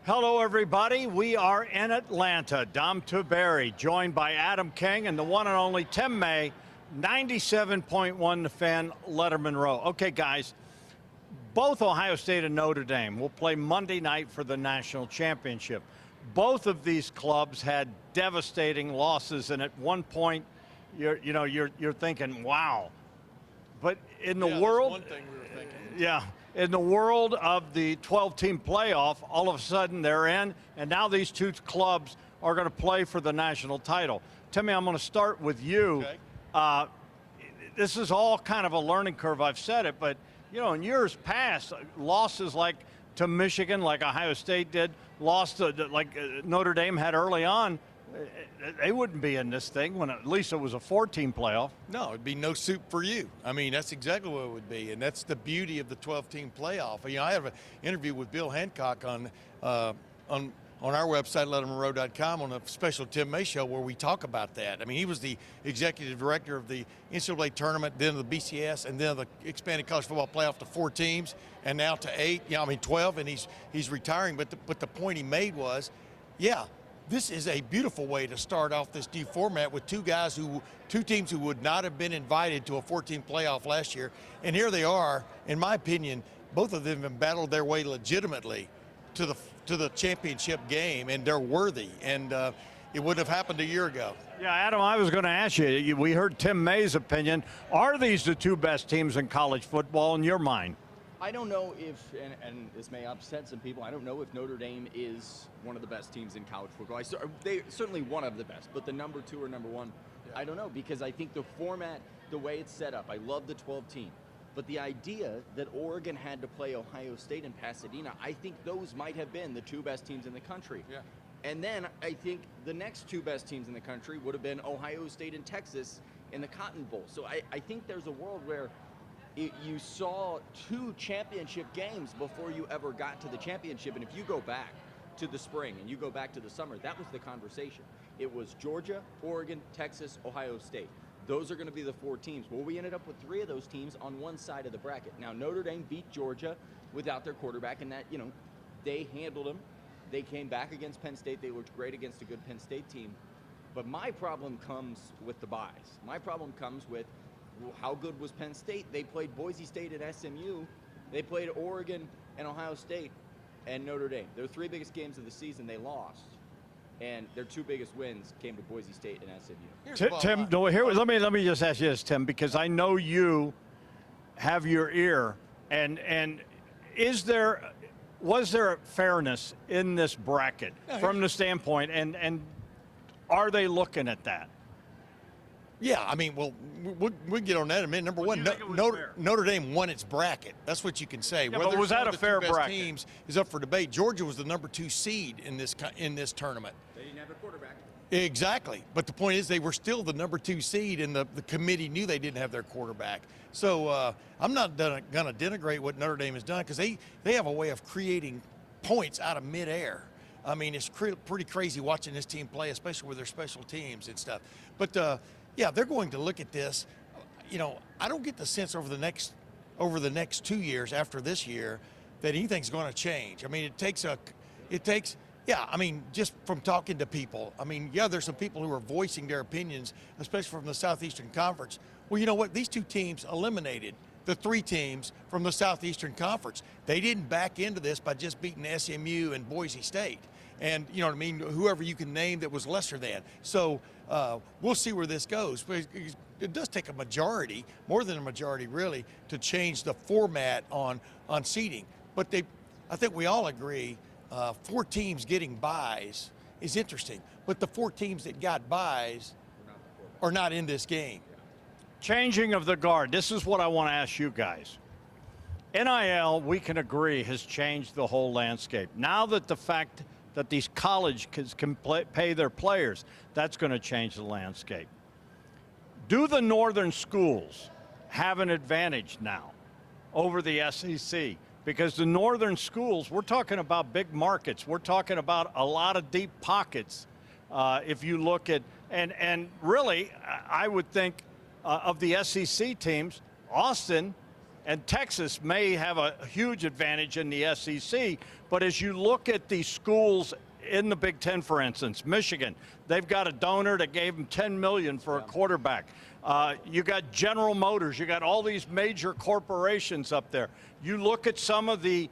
Hello, everybody. We are in Atlanta. Dom Tiberi, joined by Adam King and the one and only Tim May, 97.1 The Fan, Letterman Row. Okay, guys, both Ohio State and Notre Dame will play Monday night for the national championship. Both of these clubs had devastating losses, and at one point, you're thinking, wow. But in the world, that's one thing we were thinking. Yeah. In the world of the 12-team playoff, all of a sudden they're in, and now these two clubs are going to play for the national title. Timmy, I'm going to start with you. Okay. This is all kind of a learning curve. I've said it, but, in years past, losses like to Michigan, like Ohio State did, lost to, like Notre Dame had early on, they wouldn't be in this thing when at least it was a 4-team playoff. No, it'd be no soup for you. I mean, that's exactly what it would be, and that's the beauty of the 12-team playoff. I have an interview with Bill Hancock on our website, lettermanrow.com, on a special Tim May show where we talk about that. I mean, he was the executive director of the NCAA tournament, then the BCS, and then the expanded college football playoff to 4 teams, and now to 8. 12, and he's retiring. But the point he made was, this is a beautiful way to start off this new format with two teams who would not have been invited to a 14 playoff last year. And here they are, in my opinion, both of them have battled their way legitimately to the championship game, and they're worthy. And it wouldn't have happened a year ago. Yeah, Adam, I was going to ask you, we heard Tim May's opinion. Are these the two best teams in college football in your mind? I don't know if, and this may upset some people, I don't know if Notre Dame is one of the best teams in college football. They're certainly one of the best, but the number 2 or number 1, I don't know, because I think the format, the way it's set up, I love the 12-team. But the idea that Oregon had to play Ohio State and Pasadena, I think those might have been the 2 best teams in the country. Yeah. And then I think the next 2 best teams in the country would have been Ohio State and Texas in the Cotton Bowl. So I think there's a world where you saw 2 championship games before you ever got to the championship. And if you go back to the spring and you go back to the summer, that was the conversation. It was Georgia, Oregon, Texas, Ohio State. Those are going to be the 4 teams. Well, we ended up with 3 of those teams on one side of the bracket. Now, Notre Dame beat Georgia without their quarterback, and that, they handled them. They came back against Penn State. They looked great against a good Penn State team. But my problem comes with the buys. My problem comes with, how good was Penn State? They played Boise State and SMU. They played Oregon and Ohio State and Notre Dame. Their 3 biggest games of the season, they lost. And their 2 biggest wins came to Boise State and SMU. Tim, let me just ask you this, Tim, because I know you have your ear. And was there a fairness in this bracket from the standpoint, and are they looking at that? Yeah, I mean, we'll get on that in a minute. Number one, Notre Dame won its bracket. That's what you can say. Yeah, but was that a fair bracket? Teams is up for debate. Georgia was the number 2 seed in this tournament. They didn't have a quarterback. Exactly. But the point is they were still the number 2 seed, and the committee knew they didn't have their quarterback. So I'm not going to denigrate what Notre Dame has done, because they have a way of creating points out of midair. I mean, it's pretty crazy watching this team play, especially with their special teams and stuff. But they're going to look at this. I don't get the sense over the next 2 years after this year that anything's going to change. I mean, just from talking to people. I mean, there's some people who are voicing their opinions, especially from the Southeastern Conference. Well, you know what? These 2 teams eliminated the 3 teams from the Southeastern Conference. They didn't back into this by just beating SMU and Boise State. And, you know what I mean, whoever you can name that was lesser than. So we'll see where this goes. But it does take a majority, more than a majority really, to change the format on seeding. But I think we all agree 4 teams getting buys is interesting. But the 4 teams that got buys are not in this game. Changing of the guard. This is what I want to ask you guys. NIL, we can agree, has changed the whole landscape. Now that the fact that these colleges can pay their players, that's going to change the landscape. Do the northern schools have an advantage now over the SEC? Because the northern schools, we're talking about big markets. We're talking about a lot of deep pockets. If you look at, and really, I would think of the SEC teams, Austin And Texas may have a huge advantage in the SEC, but as you look at the schools in the Big Ten, for instance, Michigan, they've got a donor that gave them $10 million for a quarterback. You got General Motors, you got all these major corporations up there. You look at some of the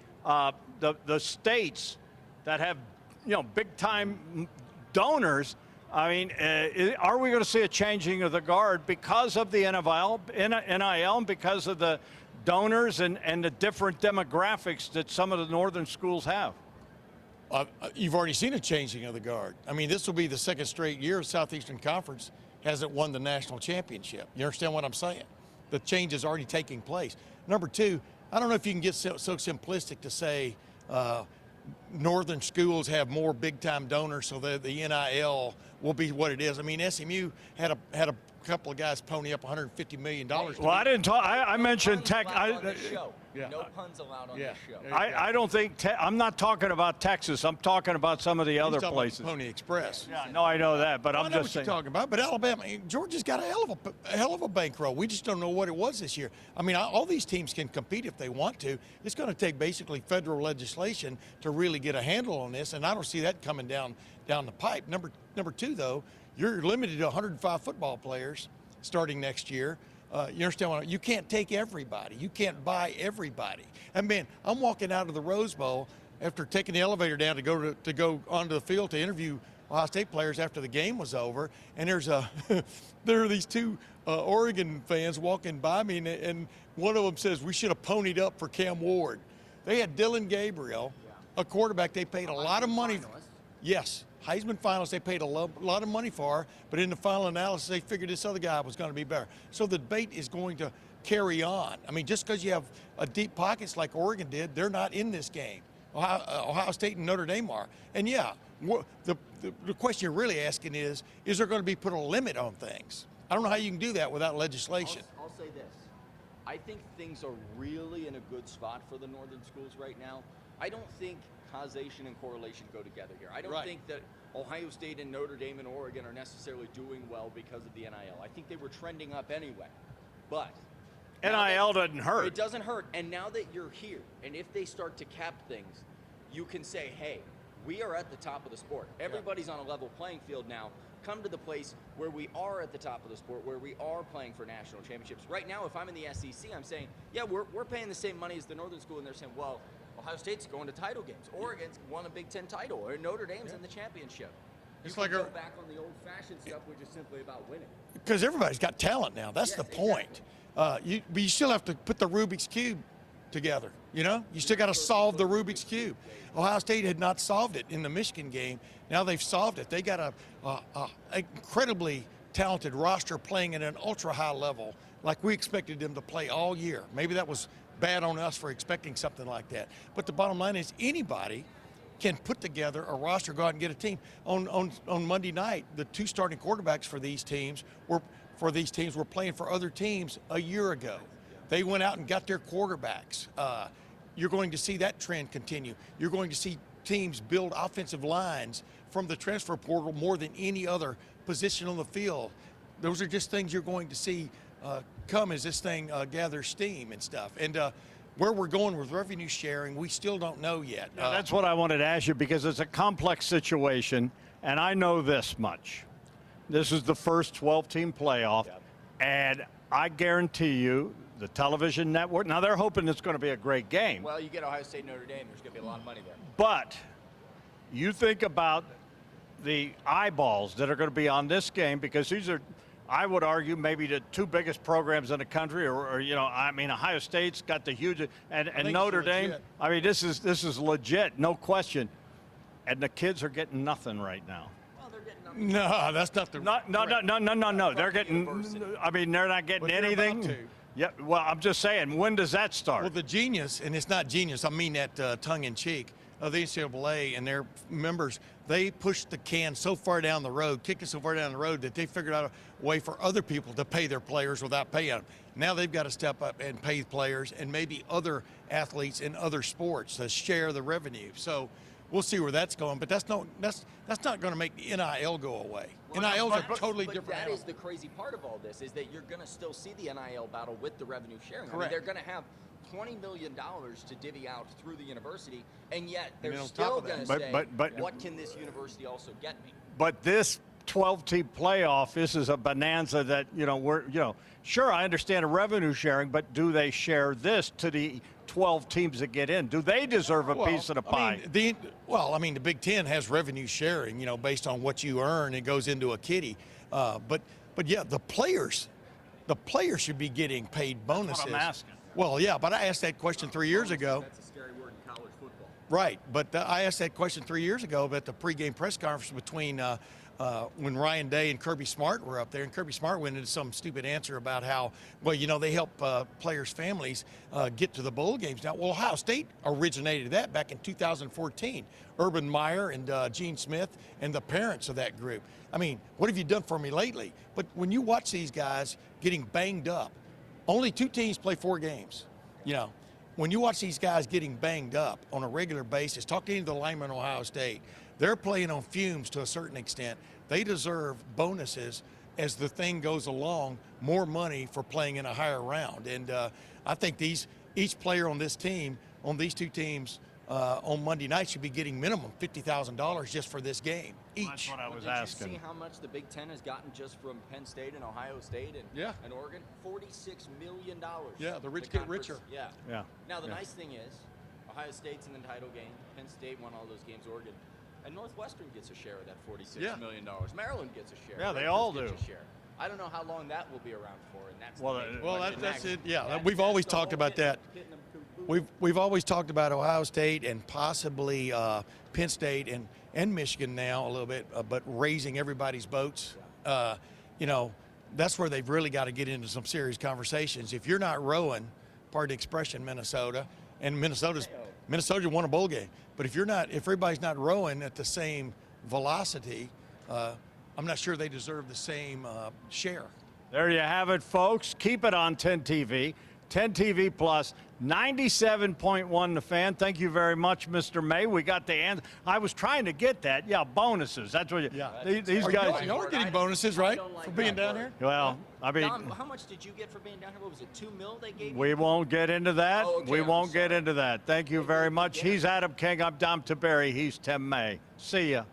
states that have, big time donors. I mean, are we going to see a changing of the guard because of the NIL and because of the donors and the different demographics that some of the northern schools have? You've already seen a changing of the guard. I mean, this will be the second straight year Southeastern Conference hasn't won the national championship. You understand what I'm saying? The change is already taking place. Number two, I don't know if you can get so simplistic to say northern schools have more big-time donors so that the NIL will be what it is. I mean, SMU had a couple of guys pony up $150 million. Well, I didn't talk. I mentioned Tech. Yeah. No puns allowed on this show. I don't think I'm not talking about Texas. I'm talking about some of the other places. Pony Express. Yeah, no, I know that, but I'm just saying. You're talking about. But Alabama, Georgia's got a hell of a bankroll. We just don't know what it was this year. I mean, all these teams can compete if they want to. It's going to take basically federal legislation to really get a handle on this, and I don't see that coming down the pipe. Number two, though, you're limited to 105 football players starting next year. You understand you can't take everybody. You can't buy everybody. And man, I'm walking out of the Rose Bowl after taking the elevator down to go onto the field to interview Ohio State players after the game was over. And there are these two Oregon fans walking by me, and one of them says we should have ponied up for Cam Ward. They had Dylan Gabriel, a quarterback they paid a lot of money. Yes. Heisman finalists, they paid a lot of money for, but in the final analysis, they figured this other guy was going to be better. So the debate is going to carry on. I mean, just because you have a deep pockets like Oregon did, they're not in this game. Ohio State and Notre Dame are. And yeah, the question you're really asking is there going to be put a limit on things? I don't know how you can do that without legislation. I'll say this. I think things are really in a good spot for the northern schools right now. I don't think causation and correlation go together here. I don't think that Ohio State and Notre Dame and Oregon are necessarily doing well because of the NIL. I think they were trending up anyway. But NIL doesn't hurt. It doesn't hurt. And now that you're here, and if they start to cap things, you can say, hey, we are at the top of the sport. Everybody's on a level playing field now. Come to the place where we are at the top of the sport, where we are playing for national championships. Right now, if I'm in the SEC, I'm saying, yeah, we're paying the same money as the northern school, and they're saying, well, Ohio State's going to title games. Oregon's won a Big Ten title, or Notre Dame's in the championship. It's you like go back on the old-fashioned stuff, which is simply about winning. Because everybody's got talent now. That's the point. Exactly. But you still have to put the Rubik's Cube together. You still got to solve the Rubik's Cube. Ohio State had not solved it in the Michigan game. Now they've solved it. They got a incredibly talented roster playing at an ultra-high level, like we expected them to play all year. Maybe that was bad on us for expecting something like that. But the bottom line is anybody can put together a roster, go out and get a team. On Monday night, the two starting quarterbacks for these teams were playing for other teams a year ago. They went out and got their quarterbacks. You're going to see that trend continue. You're going to see teams build offensive lines from the transfer portal more than any other position on the field. Those are just things you're going to see come as this thing gathers steam and stuff. And where we're going with revenue sharing, we still don't know yet. That's what I wanted to ask you, because it's a complex situation, and I know this much. This is the first 12-team playoff, and I guarantee you the television network, now they're hoping it's going to be a great game. Well, you get Ohio State, Notre Dame, there's going to be a lot of money there. But you think about the eyeballs that are going to be on this game, because these are, I would argue, maybe the two biggest programs in the country, or I mean, Ohio State's got the huge, and Notre Dame. I mean, this is legit, no question. And the kids are getting nothing right now. Well, they're getting nothing. No, that's not the. No. They're getting. I mean, they're not getting anything. Yeah. Well, I'm just saying, when does that start? Well, the genius, and it's not genius, I mean that tongue in cheek, of the NCAA and their members, they pushed the can so far down the road, kicked it so far down the road, that they figured out a way for other people to pay their players without paying them. Now they've got to step up and pay players and maybe other athletes in other sports to share the revenue. So we'll see where that's going. But that's not going to make the NIL go away. NIL's a totally different That animal. is the crazy part of all this, is that you're going to still see the NIL battle with the revenue sharing. I mean, Correct. they're going to have $20 million to divvy out through the university, and yet And they're on top still of that- going to say, but- what can this university also get me? But this 12-team playoff, this is a bonanza that, sure, I understand a revenue sharing, but do they share this to the 12 teams that get in? Do they deserve a piece of the pie? I mean, the Big Ten has revenue sharing, based on what you earn. It goes into a kitty. But yeah, the players should be getting paid bonuses. That's what I'm asking. Well, yeah, but I asked that question 3 years ago. That's a scary word in college football. Right, but I asked that question 3 years ago at the pregame press conference between when Ryan Day and Kirby Smart were up there, and Kirby Smart went into some stupid answer about how, they help players' families get to the bowl games. Now, Ohio State originated that back in 2014. Urban Meyer and Gene Smith and the parents of that group. I mean, what have you done for me lately? But when you watch these guys getting banged up, only 2 teams play 4 games. When you watch these guys getting banged up on a regular basis, talking to the linemen at Ohio State, they're playing on fumes to a certain extent. They deserve bonuses as the thing goes along, more money for playing in a higher round. And I think each player on this team, on these 2 teams, on Monday night should be getting minimum $50,000 just for this game each. That's what I was Did asking. you see how much the Big Ten has gotten just from Penn State and Ohio State and Oregon? $46 million. Yeah, the rich get richer. Yeah. Yeah. Now, the nice thing is, Ohio State's in the title game. Penn State won all those games. Oregon. And Northwestern gets a share of that $46 million. Maryland gets a share. Yeah, they Rutgers all gets do. a share. I don't know how long that will be around for, and that's Well, the major Well, question that's next. it. Yeah, That's we've always the talked whole about that. hitting them completely. We've always talked about Ohio State and possibly Penn State and Michigan now a little bit, but raising everybody's boats. That's where they've really got to get into some serious conversations. If you're not rowing, pardon the expression, Minnesota, and Minnesota won a bowl game, but if everybody's not rowing at the same velocity, I'm not sure they deserve the same share. There you have it, folks. Keep it on 10 TV. 10 TV Plus, 97.1 The Fan. Thank you very much, Mr. May. We got the answer. I was trying to get that. Yeah, bonuses. That's what these guys. Y'all are getting bonuses, right, don't like for being that down word. here? Well, I mean, Dom, how much did you get for being down here? What was it, $2 million they gave you? we won't get into that. Oh, okay, we I'm won't get sorry. into that. Thank you very much. Yeah. He's Adam King. I'm Dom Tiberi. He's Tim May. See ya.